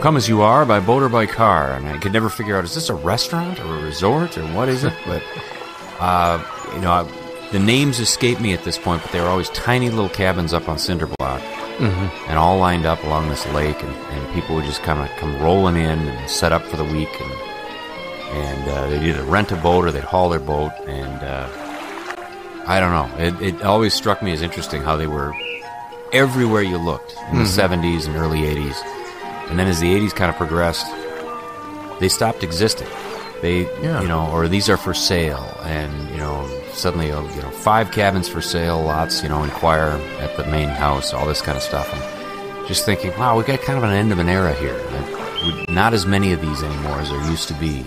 come as you are, by boat or by car. And I could never figure out, is this a restaurant or a resort or what is it? But, the names escape me at this point, but they were always tiny little cabins up on cinder block and all lined up along this lake. And people would just kind of come rolling in and set up for the week. And they'd either rent a boat or they'd haul their boat. And I don't know. It always struck me as interesting how they were everywhere you looked in the 70s and early 80s. And then as the 80s kind of progressed, they stopped existing. Or these are for sale. And, suddenly, 5 cabins for sale, lots, inquire at the main house, all this kind of stuff. And just thinking, wow, we've got kind of an end of an era here. Not as many of these anymore as there used to be.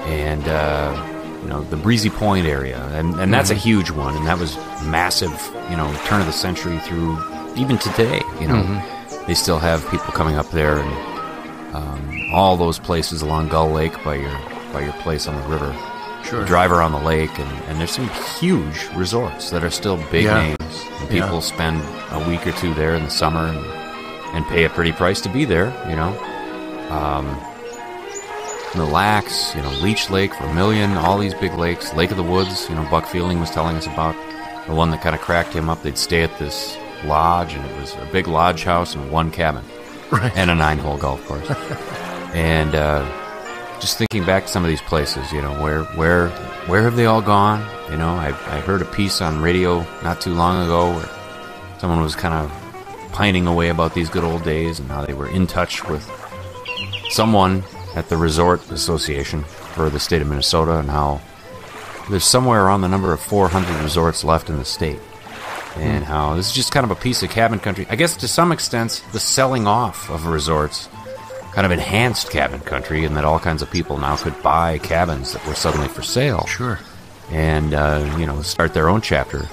And, the Breezy Point area. And that's a huge one. And that was massive, turn of the century through even today, They still have people coming up there and all those places along Gull Lake by your place on the river. Sure. You drive around the lake, and there's some huge resorts that are still big names. And people spend a week or two there in the summer and pay a pretty price to be there, Mille Lacs, Leech Lake, Vermilion, all these big lakes. Lake of the Woods, Buck Fielding was telling us about the one that kind of cracked him up. They'd stay at this lodge, and it was a big lodge house and one cabin. Right. And a 9-hole golf course. And just thinking back to some of these places, where have they all gone? I heard a piece on radio not too long ago where someone was kind of pining away about these good old days and how they were in touch with someone at the Resort Association for the state of Minnesota, and how there's somewhere around the number of 400 resorts left in the state. And how this is just kind of a piece of cabin country. I guess to some extent, the selling off of resorts kind of enhanced cabin country, and that all kinds of people now could buy cabins that were suddenly for sale. Sure. And, start their own chapter.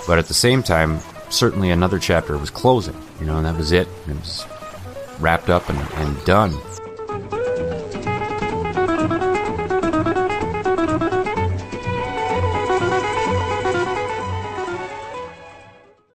But at the same time, certainly another chapter was closing, and that was it. It was wrapped up and done.